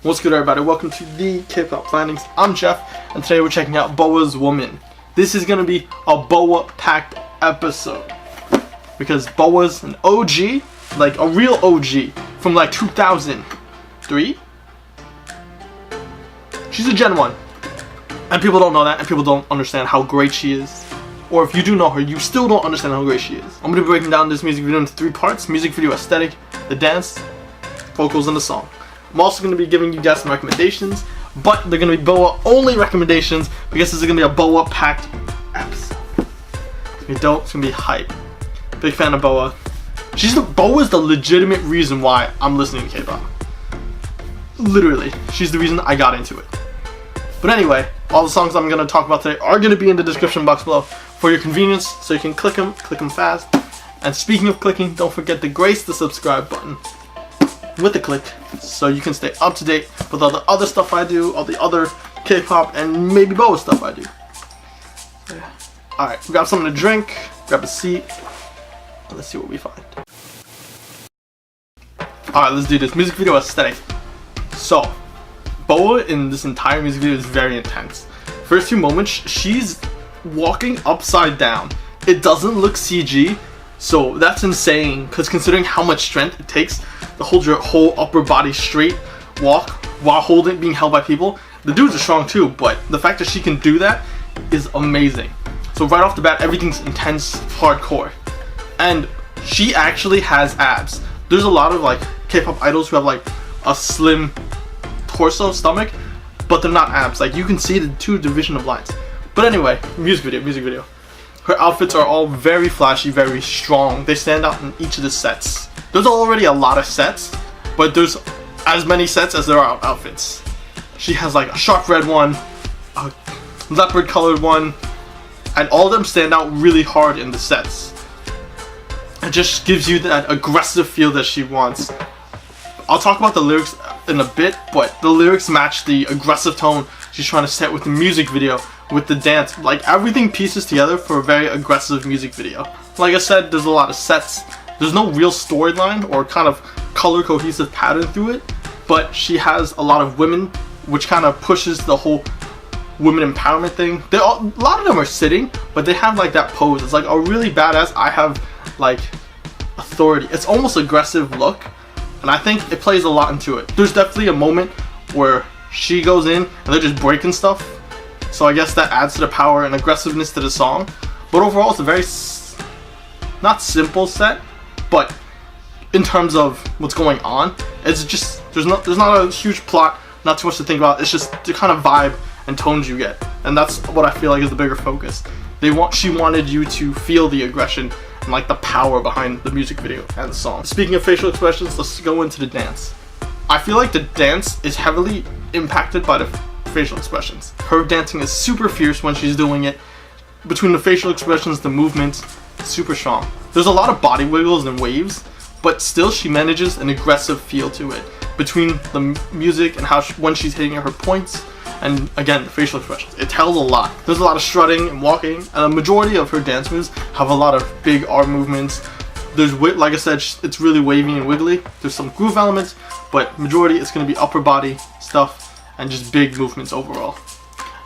What's good, everybody? Welcome to the K-pop findings. I'm Jeff, and today we're checking out BoA's Woman. This is gonna be a BoA packed episode because BoA's an OG, like a real OG from like 2003. She's a Gen 1, and people don't know that, and people don't understand how great she is. Or if you do know her, you still don't understand how great she is. I'm gonna be breaking down this music video into 3 parts: music video aesthetic, the dance, vocals, and the song. I'm also going to be giving you guys some recommendations, but they're going to be BoA only recommendations because this is going to be a BoA packed episode. It's going to be dope, it's going to be hype. Big fan of BoA. BoA is the legitimate reason why I'm listening to K-pop. Literally, she's the reason I got into it. But anyway, all the songs I'm going to talk about today are going to be in the description box below for your convenience, so you can click them fast. And speaking of clicking, don't forget to grace the subscribe button with a click so you can stay up to date with all the other stuff I do, all the other K-pop and maybe BoA stuff I do. Yeah. Alright, grab something to drink, grab a seat, and let's see what we find. Alright, let's do this. Music video aesthetic. So, BoA in this entire music video is very intense. First few moments, she's walking upside down. It doesn't look CG, so that's insane because considering how much strength it takes to hold your whole upper body straight, walk while being held by people. The dudes are strong too, but the fact that she can do that is amazing. So right off the bat, everything's intense, hardcore, and she actually has abs. There's a lot of like K-pop idols who have like a slim torso, stomach, but they're not abs. Like you can see the 2 division of lines. But anyway, music video. Her outfits are all very flashy, very strong. They stand out in each of the sets. There's already a lot of sets, but there's as many sets as there are outfits. She has like a sharp red one, a leopard colored one, and all of them stand out really hard in the sets. It just gives you that aggressive feel that she wants. I'll talk about the lyrics in a bit, but the lyrics match the aggressive tone she's trying to set with the music video, with the dance. Like everything pieces together for a very aggressive music video. Like I said, there's a lot of sets. There's no real storyline or kind of color cohesive pattern through it, but she has a lot of women, which kind of pushes the whole women empowerment thing. A lot of them are sitting, but they have like that pose. It's like a really badass, I have like authority. It's almost aggressive look, and I think it plays a lot into it. There's definitely a moment where she goes in and they're just breaking stuff, so I guess that adds to the power and aggressiveness to the song. But overall, it's a very not simple set, but in terms of what's going on, it's just there's not a huge plot, not too much to think about. It's just the kind of vibe and tones you get, and that's what I feel like is the bigger focus. She wanted you to feel the aggression and like the power behind the music video and the song. Speaking of facial expressions, let's go into the dance. I feel like the dance is heavily impacted by the facial expressions. Her dancing is super fierce when she's doing it. Between the facial expressions, the movements, super strong. There's a lot of body wiggles and waves, but still she manages an aggressive feel to it. Between the music and when she's hitting her points, and again, the facial expressions. It tells a lot. There's a lot of strutting and walking, and a majority of her dance moves have a lot of big arm movements. Like I said, it's really wavy and wiggly. There's some groove elements, but majority it's going to be upper body stuff and just big movements overall.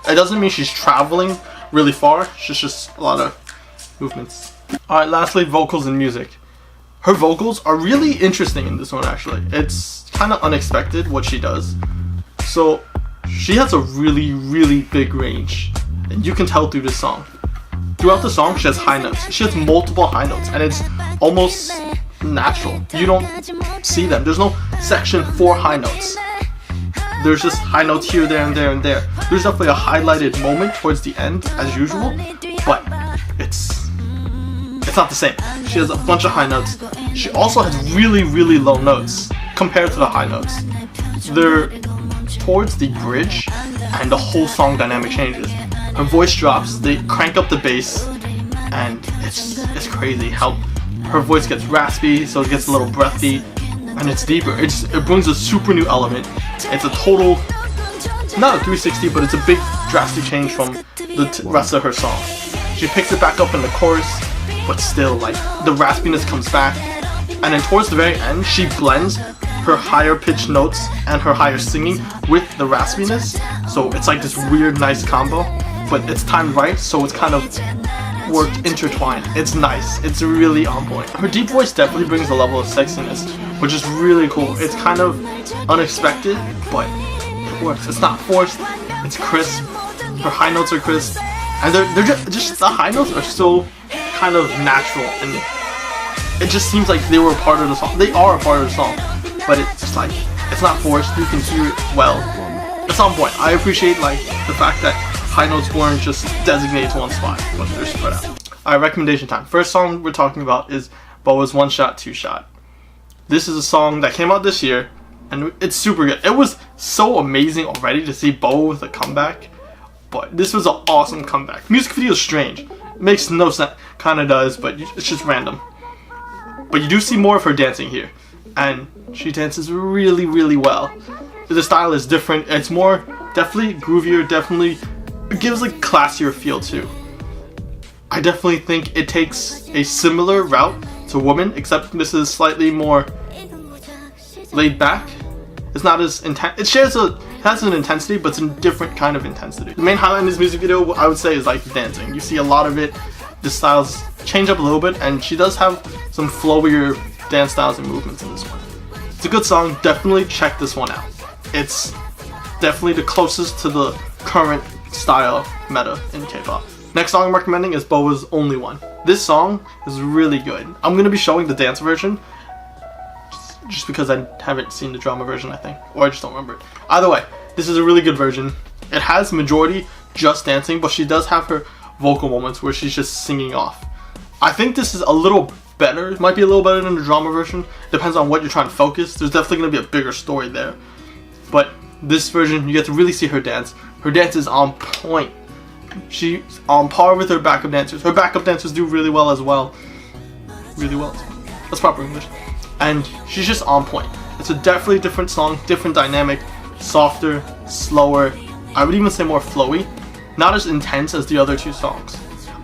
It doesn't mean she's traveling really far. It's just a lot of movements. Alright, lastly, vocals and music. Her vocals are really interesting in this one, actually. It's kind of unexpected what she does. So, she has a really big range, and you can tell through this song. Throughout the song, she has high notes. She has multiple high notes, and it's almost natural. You don't see them. There's no section for high notes. There's just high notes here, there, and there, and there. There's definitely a highlighted moment towards the end, as usual, but it's not the same. She has a bunch of high notes. She also has really low notes compared to the high notes. They're towards the bridge, and the whole song dynamic changes. Her voice drops, they crank up the bass, and it's crazy how her voice gets raspy, so it gets a little breathy, and it's deeper. It brings a super new element. It's a total, not a 360, but it's a big drastic change from the rest of her song. She picks it back up in the chorus, but still, like, the raspiness comes back, and then towards the very end, she blends her higher pitched notes and her higher singing with the raspiness. So it's like this weird, nice combo, but it's timed right, so it's kind of worked intertwined. It's nice. It's really on point. Her deep voice definitely brings a level of sexiness, which is really cool. It's kind of unexpected, but it works. It's not forced. It's crisp. Her high notes are crisp, and they're just the high notes are so kind of natural, and it just seems like they were a part of the song. They are a part of the song, but it's just like it's not forced. You can hear it well. It's on point. I appreciate like the fact that high notes weren't just designated to one spot, but they're spread out. Alright, recommendation time. First song we're talking about is BoA's One Shot, Two Shot. This is a song that came out this year, and it's super good. It was so amazing already to see BoA with a comeback, but this was an awesome comeback. Music video is strange. It makes no sense. Kinda does, but it's just random. But you do see more of her dancing here, and she dances really, really well. The style is different. It's more, definitely groovier, definitely, it gives a classier feel too. I definitely think it takes a similar route to Woman, except this is slightly more laid back. It's not as intense. It has an intensity, but it's a different kind of intensity. The main highlight in this music video, I would say, is like dancing. You see a lot of it. The styles change up a little bit, and she does have some flowier dance styles and movements in this one. It's a good song. Definitely check this one out. It's definitely the closest to the current style meta in K-pop. Next song I'm recommending is BoA's Only One. This song is really good. I'm going to be showing the dance version just because I haven't seen the drama version, I think, or I just don't remember it. Either way, this is a really good version. It has majority just dancing, but she does have her vocal moments where she's just singing off. I think this is a little better. It might be a little better than the drama version. Depends on what you're trying to focus. There's definitely going to be a bigger story there. But this version, you get to really see her dance. Her dance is on point. She's on par with her backup dancers. Her backup dancers do really well as well. Really well. That's proper English. And she's just on point. It's a definitely different song, different dynamic, softer, slower. I would even say more flowy. Not as intense as the other two songs.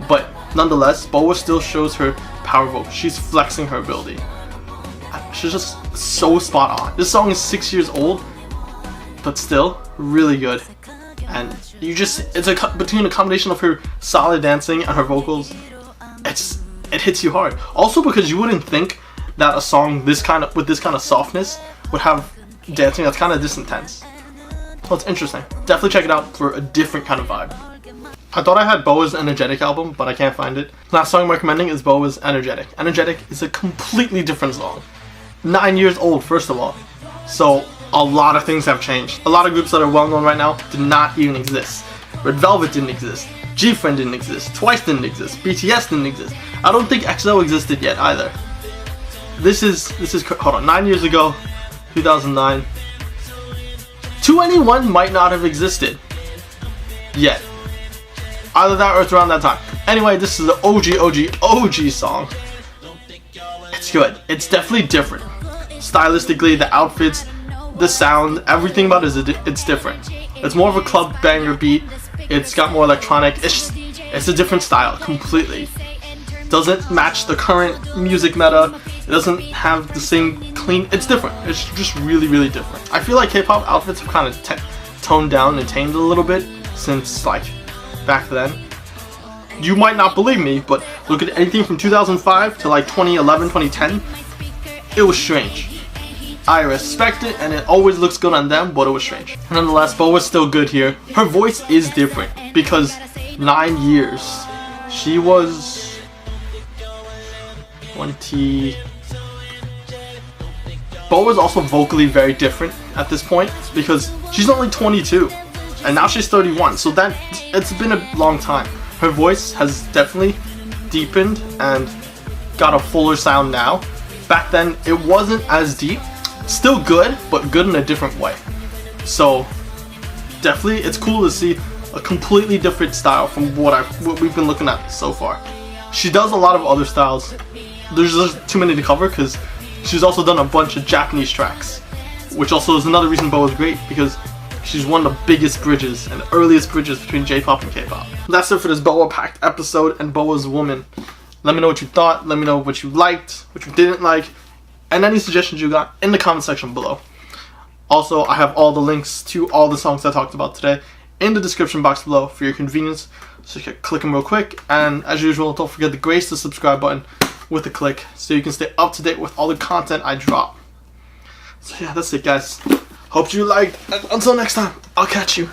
But nonetheless, BoA still shows her power vocal. She's flexing her ability. She's just so spot on. This song is 6 years old, but still really good. And you just, it's between a combination of her solid dancing and her vocals, it hits you hard. Also because you wouldn't think that a song with this kind of softness would have dancing that's kind of this intense. So it's interesting. Definitely check it out for a different kind of vibe. I thought I had BoA's Energetic album, but I can't find it. Last song I'm recommending is BoA's Energetic. Energetic is a completely different song. 9 years old, first of all. So a lot of things have changed. A lot of groups that are well known right now did not even exist. Red Velvet didn't exist. G-Friend didn't exist. Twice didn't exist. BTS didn't exist. I don't think EXO existed yet either. This is hold on, 9 years ago, 2009. 2NE1 might not have existed yet. Either that or it's around that time. Anyway, this is the OG song. It's good. It's definitely different. Stylistically, the outfits, the sound, everything about it it's different. It's more of a club banger beat. It's got more electronic. It's a different style completely. Doesn't match the current music meta. It doesn't have the same clean. It's different. It's just really, really different. I feel like K-pop outfits have kind of toned down and tamed a little bit since like back then. You might not believe me, but look at anything from 2005 to like 2011, 2010. It was strange. I respect it, and it always looks good on them, but it was strange. Nonetheless, BoA's still good here. Her voice is different because 9 years. She was 20. BoA's also vocally very different at this point because she's only 22, and now she's 31. So it's been a long time. Her voice has definitely deepened and got a fuller sound now. Back then, it wasn't as deep. Still good, but good in a different way. So definitely, it's cool to see a completely different style from what we've been looking at so far. She does a lot of other styles. There's just too many to cover because she's also done a bunch of Japanese tracks, which also is another reason BoA is great because she's one of the biggest bridges and earliest bridges between J-pop and K-pop. That's it for this BoA packed episode and BoA's Woman. Let me know what you thought. Let me know what you liked, what you didn't like. and any suggestions you got in the comment section below. Also, I have all the links to all the songs I talked about today in the description box below for your convenience, so you can click them real quick. And as usual, don't forget to grace the subscribe button with a click so you can stay up to date with all the content I drop. So yeah, that's it guys. Hope you liked, and until next time, I'll catch you.